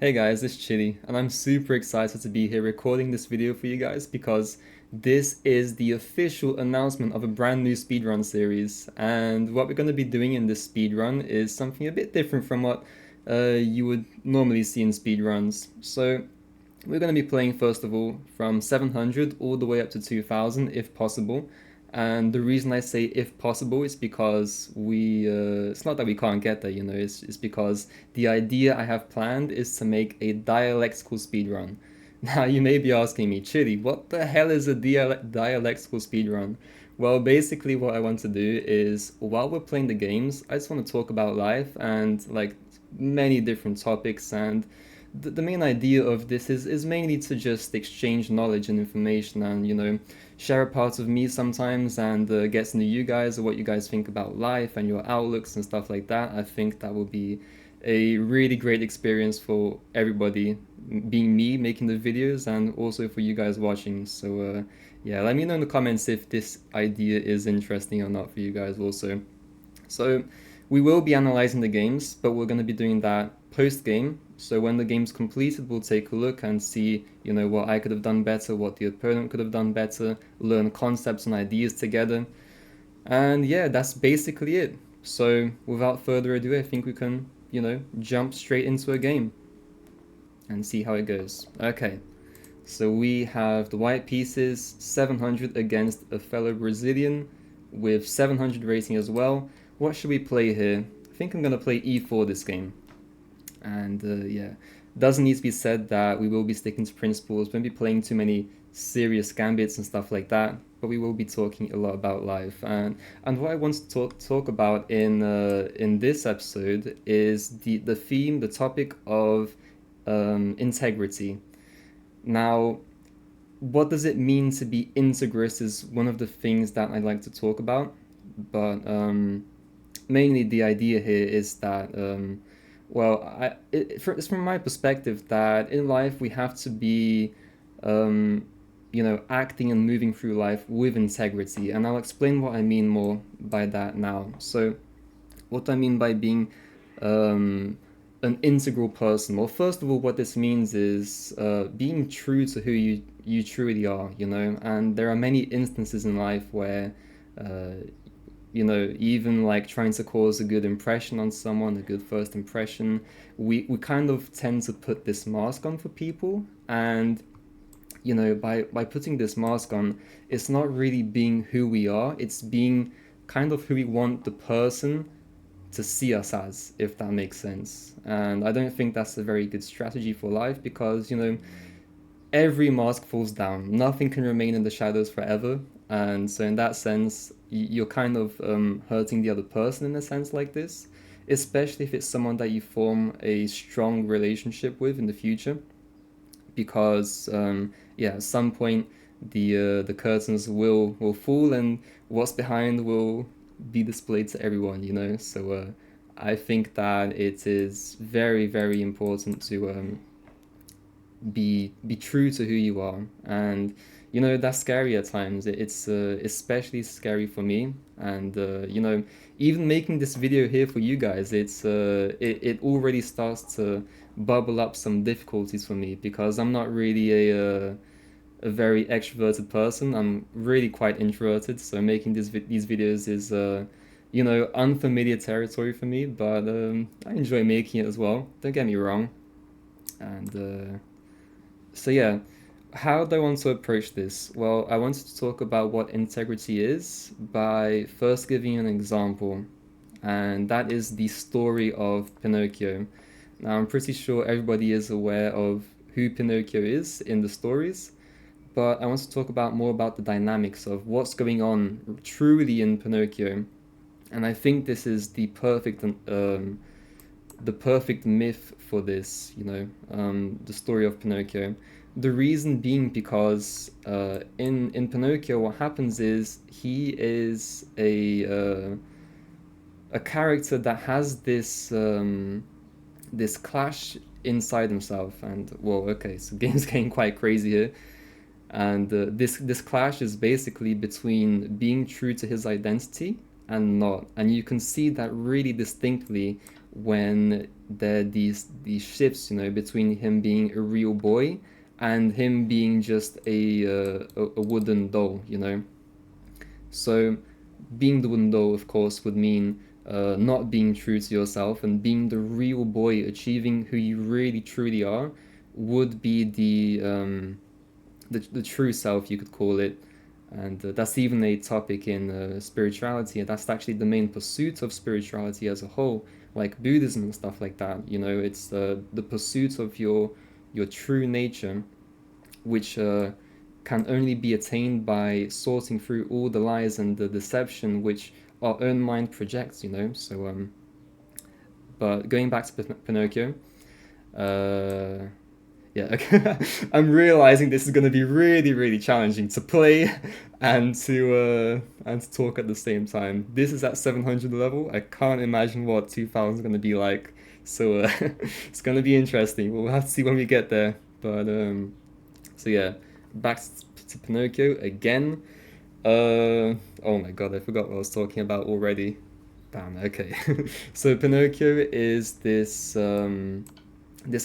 Hey guys, it's Chili, and I'm super excited to be here recording this video for you guys because this is the official announcement of a brand new speedrun series. And what we're going to be doing in this speedrun is something a bit different from what you would normally see in speedruns. So we're going to be playing first of all from 700 all the way up to 2000 if possible. And the reason I say if possible is because it's not that we can't get there, it's because the idea I have planned is to make a dialectical speedrun. Now, you may be asking me, Chili, what the hell is a dialectical speedrun? Well, basically, what I want to do is while we're playing the games, I just want to talk about life and like many different topics. And the main idea of this is mainly to just exchange knowledge and information and, share a part of me sometimes and get to know you guys or what you guys think about life and your outlooks and stuff like that. I think that will be a really great experience for everybody, being me making the videos and also for you guys watching. So yeah, let me know in the comments if this idea is interesting or not for you guys also. So we will be analyzing the games, but we're going to be doing that post-game. So when the game's completed, we'll take a look and see, what I could have done better, what the opponent could have done better, learn concepts and ideas together. And yeah, that's basically it. So without further ado, I think we can, jump straight into a game and see how it goes. Okay, so we have the white pieces, 700 against a fellow Brazilian with 700 rating as well. What should we play here? I think I'm going to play e4 this game. And yeah, doesn't need to be said that we will be sticking to principles. We won't be playing too many serious gambits and stuff like that, but we will be talking a lot about life. And what I want to talk about in this episode is the theme, the topic of integrity. Now, what does it mean to be integrous is one of the things that I like to talk about, but mainly the idea here is that it's from my perspective that in life we have to be acting and moving through life with integrity, and I'll explain what I mean more by that now. So what I mean by being an integral person, well, first of all, what this means is being true to who you truly are, and there are many instances in life where even like trying to cause a good impression on someone, a good first impression, we kind of tend to put this mask on for people. And, by putting this mask on, it's not really being who we are, it's being kind of who we want the person to see us as, if that makes sense. And I don't think that's a very good strategy for life because, every mask falls down. Nothing can remain in the shadows forever. And so in that sense, you're kind of hurting the other person in a sense like this, especially if it's someone that you form a strong relationship with in the future. Because yeah, at some point the curtains will fall and what's behind will be displayed to everyone, So I think that it is very, very important to be true to who you are. And that's scary at times. It's especially scary for me. And even making this video here for you guys, it already starts to bubble up some difficulties for me because I'm not really a very extroverted person. I'm really quite introverted, so making these videos is unfamiliar territory for me, but I enjoy making it as well, don't get me wrong. And so yeah, how do I want to approach this? Well, I wanted to talk about what integrity is by first giving you an example, and that is the story of Pinocchio. Now, I'm pretty sure everybody is aware of who Pinocchio is in the stories, but I want to talk about more about the dynamics of what's going on truly in Pinocchio. And I think this is the perfect myth for this, the story of Pinocchio. The reason being because in Pinocchio, what happens is he is a character that has this clash inside himself. And well, okay, so game's getting quite crazy here. And this clash is basically between being true to his identity and not. And you can see that really distinctly when there are these shifts, you know, between him being a real boy and him being just a wooden doll, you know. So being the wooden doll, of course, would mean not being true to yourself, and being the real boy, achieving who you really truly are, would be the true self, you could call it. And that's even a topic in spirituality, and that's actually the main pursuit of spirituality as a whole, like Buddhism and stuff like that. You know, it's the pursuit of your true nature, which can only be attained by sorting through all the lies and the deception which our own mind projects. You know, so but going back to Pinocchio, uh, yeah, okay. I'm realizing this is going to be really, really challenging to play and to talk at the same time. This is at 700 level. I can't imagine what 2000 is going to be like. So it's going to be interesting. We'll have to see when we get there. But so yeah, back to Pinocchio again. Oh my god, I forgot what I was talking about already. Damn. Okay. So Pinocchio is this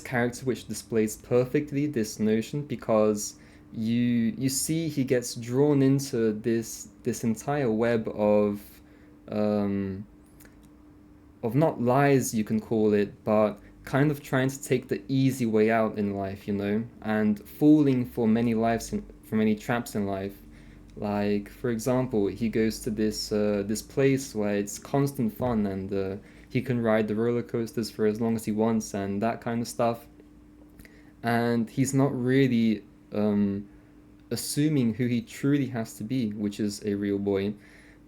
character which displays perfectly this notion, because you see he gets drawn into this entire web um, of not lies, you can call it, but kind of trying to take the easy way out in life, you know, and falling for for many traps in life. Like, for example, he goes to this place where it's constant fun, and he can ride the roller coasters for as long as he wants and that kind of stuff. And he's not really assuming who he truly has to be, which is a real boy.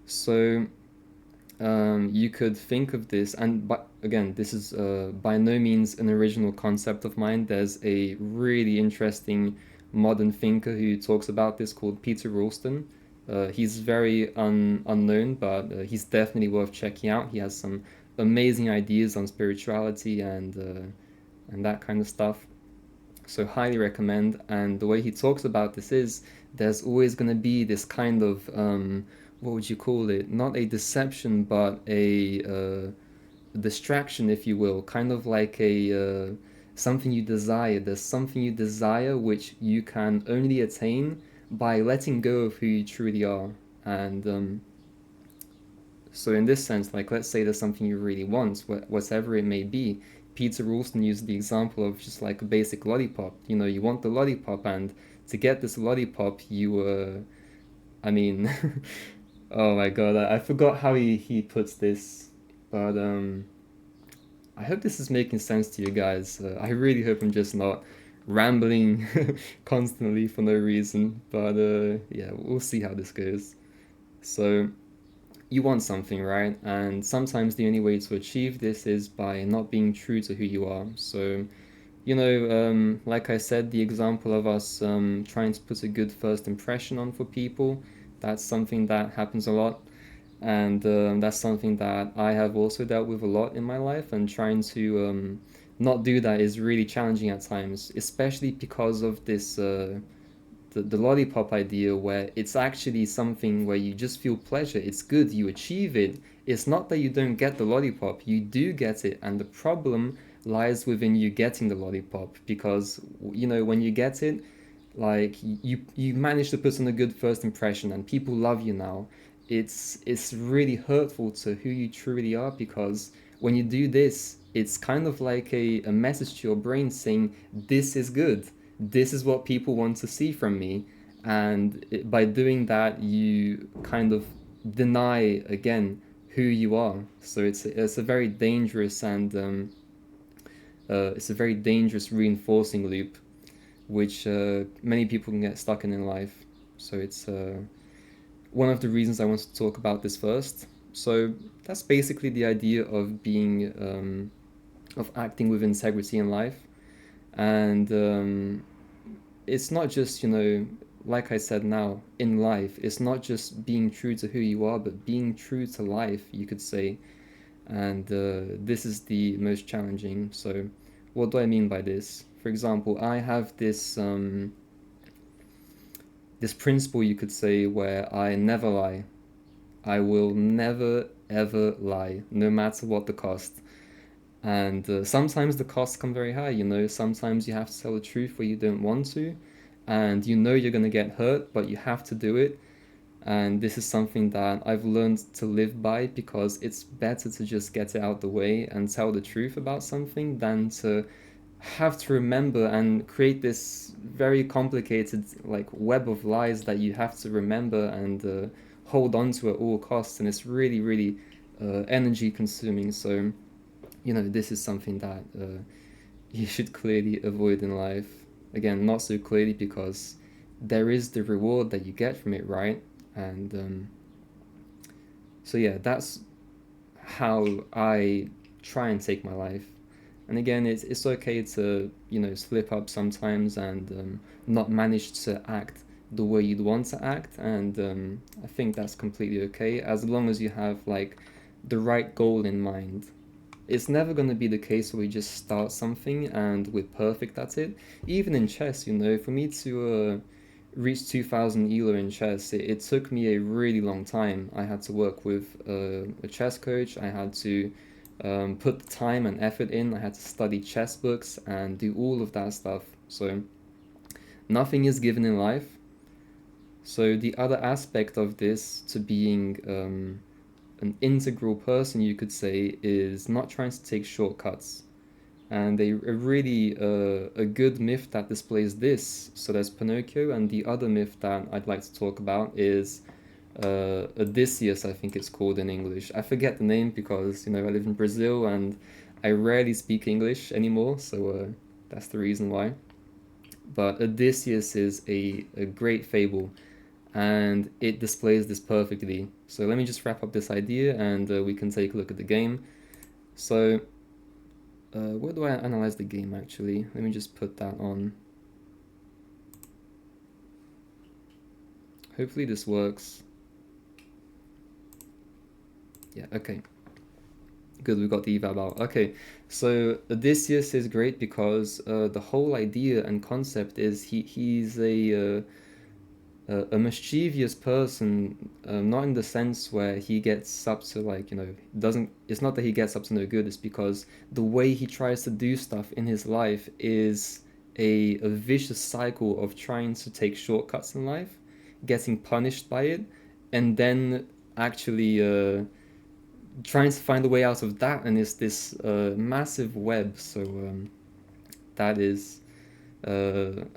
So you could think of this, and but again, this is by no means an original concept of mine. There's a really interesting modern thinker who talks about this called Peter Ralston. He's very unknown, but he's definitely worth checking out. He has some amazing ideas on spirituality and that kind of stuff. So highly recommend. And the way he talks about this is there's always going to be this kind of what would you call it? Not a deception, but a distraction, if you will, kind of like a something you desire. There's something you desire which you can only attain by letting go of who you truly are. And so in this sense, like let's say there's something you really want, whatever it may be. Peter Ralston used the example of just like a basic lollipop. You know, you want the lollipop, and to get this lollipop, I mean, oh my god, I forgot how he puts this, but I hope this is making sense to you guys. I really hope I'm just not rambling constantly for no reason, but yeah, we'll see how this goes. So you want something, right? And sometimes the only way to achieve this is by not being true to who you are. So, you know, like I said, the example of us trying to put a good first impression on for people, that's something that happens a lot. And that's something that I have also dealt with a lot in my life, and trying to not do that is really challenging at times, especially because of this the lollipop idea, where it's actually something where you just feel pleasure. It's good, you achieve it. It's not that you don't get the lollipop, you do get it, and the problem lies within you getting the lollipop, because you know when you get it, like you manage to put on a good first impression and people love you now. It's really hurtful to who you truly are, because when you do this, it's kind of like a message to your brain saying this is good, this is what people want to see from me. And by doing that, you kind of deny again who you are. So it's a very dangerous and it's a very dangerous reinforcing loop, which many people can get stuck in life. So it's one of the reasons I want to talk about this first. So that's basically the idea of being of acting with integrity in life. And it's not just, you know, like I said, now in life, it's not just being true to who you are, but being true to life, you could say. And this is the most challenging. So what do I mean by this? For example, I have this principle, you could say, where I never lie. I will never ever lie, no matter what the cost. And sometimes the costs come very high, you know, sometimes you have to tell the truth where you don't want to, and you know you're going to get hurt, but you have to do it. And this is something that I've learned to live by, because it's better to just get it out the way and tell the truth about something than to have to remember and create this very complicated like web of lies that you have to remember and hold on to at all costs. And it's really, really energy consuming. So, you know, this is something that you should clearly avoid in life. Again, not so clearly, because there is the reward that you get from it, right? And so yeah, that's how I try and take my life. And again, it's okay to, you know, slip up sometimes and not manage to act the way you'd want to act. And I think that's completely okay, as long as you have like the right goal in mind. It's never going to be the case where we just start something and we're perfect at it. Even in chess, you know, for me to reach 2000 elo in chess, it took me a really long time. I had to work with a chess coach. I had to put the time and effort in. I had to study chess books and do all of that stuff. So nothing is given in life. So the other aspect of this to being an integral person, you could say, is not trying to take shortcuts. And a really a good myth that displays this. So there's Pinocchio, and the other myth that I'd like to talk about is Odysseus, I think it's called in English. I forget the name because, you know, I live in Brazil and I rarely speak English anymore, so that's the reason why. But Odysseus is a great fable, and it displays this perfectly. So let me just wrap up this idea and we can take a look at the game. So where do I analyze the game actually? Let me just put that on. Hopefully this works. Yeah, okay. Good, we got the eval out. Okay, so Odysseus is great because the whole idea and concept is he's a mischievous person, not in the sense where he gets up to, like, you know, doesn't, it's not that he gets up to no good, it's because the way he tries to do stuff in his life is a vicious cycle of trying to take shortcuts in life, getting punished by it, and then actually trying to find a way out of that. And it's this massive web. So that is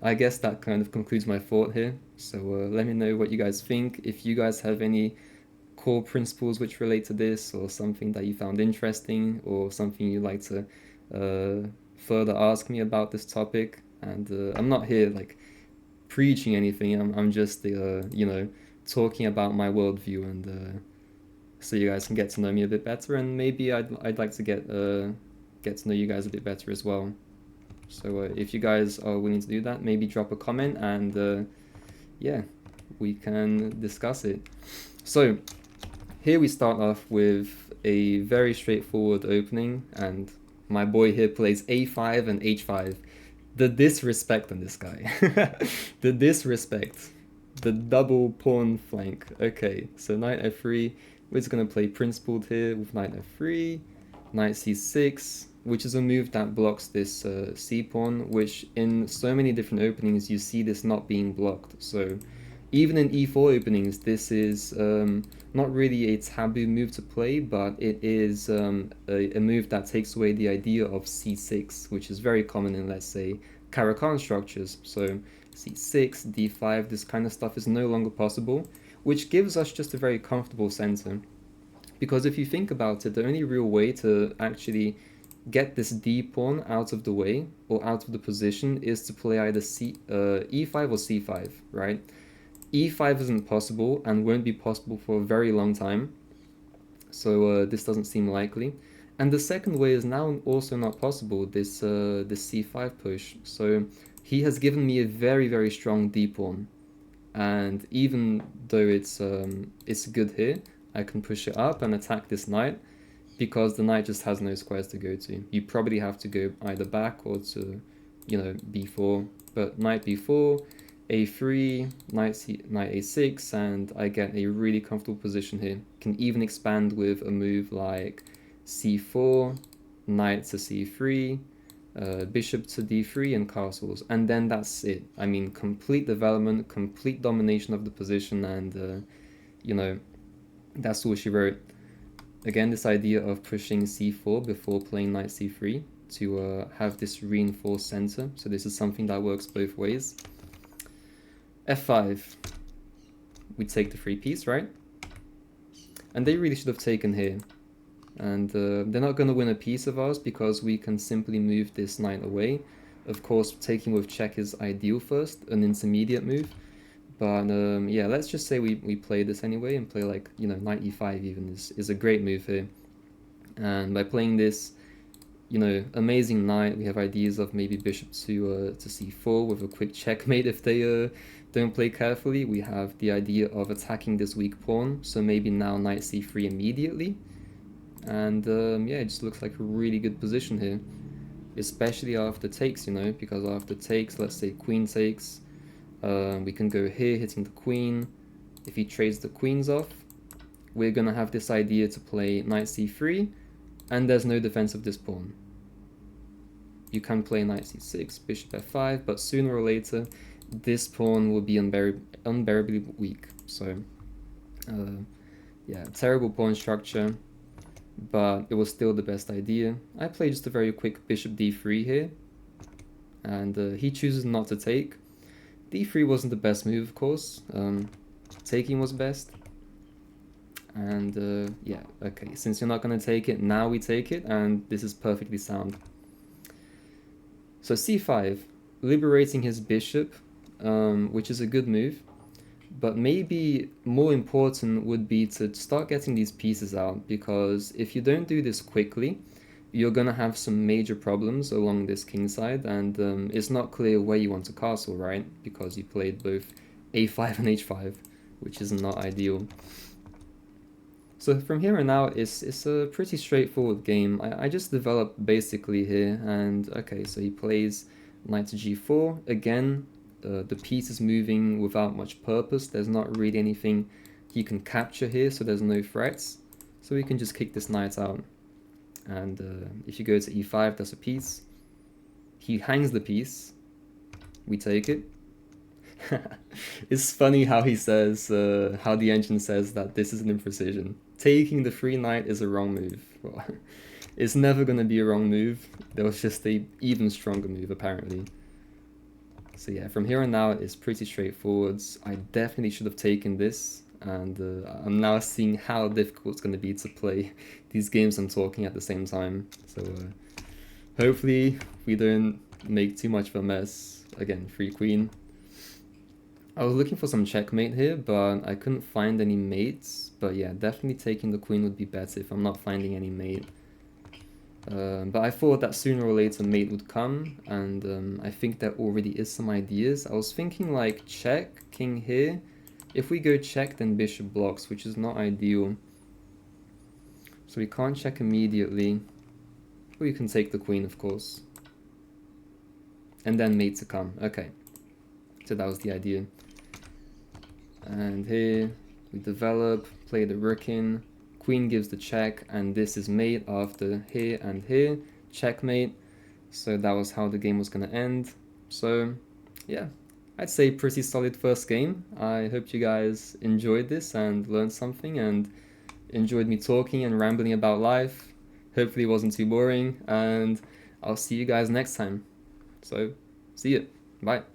I guess that kind of concludes my thought here. So let me know what you guys think. If you guys have any core principles which relate to this, or something that you found interesting, or something you'd like to further ask me about this topic. And I'm not here like preaching anything. I'm just you know, talking about my worldview, and so you guys can get to know me a bit better, and maybe I'd like to get to know you guys a bit better as well. So if you guys are willing to do that, maybe drop a comment, and yeah, we can discuss it. So here we start off with a very straightforward opening, and my boy here plays a5 and h5. The disrespect on this guy. The disrespect. The double pawn flank. Okay, so knight f3. We're just going to play principled here with knight f3, knight c6, which is a move that blocks this c-pawn, which in so many different openings you see this not being blocked. So even in e4 openings, this is not really a taboo move to play, but it is a move that takes away the idea of c6, which is very common in, let's say, Caro-Kann structures. So c6, d5, this kind of stuff is no longer possible, which gives us just a very comfortable center. Because if you think about it, the only real way to actually get this d pawn out of the way or out of the position is to play either e5 or c5, right? e5 isn't possible and won't be possible for a very long time, so this doesn't seem likely. And the second way is now also not possible, this c5 push. So he has given me a very, very strong d pawn, and even though it's good here, I can push it up and attack this knight, because the knight just has no squares to go to. You probably have to go either back or to, you know, b4. But knight b4, a3, knight a6, and I get a really comfortable position here. Can even expand with a move like c4, knight to c3, bishop to d3 and castles, and then that's it. I mean, complete development, complete domination of the position, and you know, that's all she wrote. Again, this idea of pushing c4 before playing knight c3 to have this reinforced center. So this is something that works both ways. f5, we take the free piece, right? And they really should have taken here. And they're not going to win a piece of ours because we can simply move this knight away. Of course, taking with check is ideal first, an intermediate move. But yeah, let's just say we play this anyway and play like, you know, knight e5 even is a great move here. And by playing this, you know, amazing knight, we have ideas of maybe bishop to c4 with a quick checkmate if they don't play carefully. We have the idea of attacking this weak pawn, so maybe now knight c3 immediately. And yeah, it just looks like a really good position here, especially after takes, you know, because after takes, let's say queen takes, we can go here hitting the queen. If he trades the queens off, we're gonna have this idea to play knight c3, and there's no defense of this pawn. You can play knight c6, bishop f5, but sooner or later this pawn will be unbearably weak. So yeah, terrible pawn structure, but it was still the best idea. I played just a very quick bishop d3 here, and he chooses not to take. d3 wasn't the best move, of course. Taking was best. And yeah, okay, since you're not going to take it, now we take it, and this is perfectly sound. So c5, liberating his bishop, which is a good move. But maybe more important would be to start getting these pieces out, because if you don't do this quickly, you're going to have some major problems along this king side, and it's not clear where you want to castle, right? Because you played both a5 and h5, which is not ideal. So from here on out, it's a pretty straightforward game. I just developed basically here, and okay, so he plays knight to g4. Again, the piece is moving without much purpose. There's not really anything he can capture here, so there's no threats. So we can just kick this knight out. And if you go to e5, that's a piece. He hangs the piece. We take it. It's funny how he says, how the engine says that this is an imprecision. Taking the free knight is a wrong move. Well, it's never going to be a wrong move. There was just a even stronger move, apparently. So yeah, from here on out, it's pretty straightforward. I definitely should have taken this, and I'm now seeing how difficult it's going to be to play these games I'm talking at the same time. So hopefully we don't make too much of a mess. Again, free queen. I was looking for some checkmate here, but I couldn't find any mates. But yeah, definitely taking the queen would be better if I'm not finding any mate. But I thought that sooner or later mate would come, and I think there already is some ideas. I was thinking like check, king here. If we go check, then bishop blocks, which is not ideal. So we can't check immediately. Or you can take the queen, of course. And then mate to come. Okay. So that was the idea. And here we develop, play the rook in. Queen gives the check, and this is mate after here and here. Checkmate. So that was how the game was going to end. So yeah, I'd say pretty solid first game. I hope you guys enjoyed this and learned something and enjoyed me talking and rambling about life. Hopefully it wasn't too boring, and I'll see you guys next time. So see you. Bye.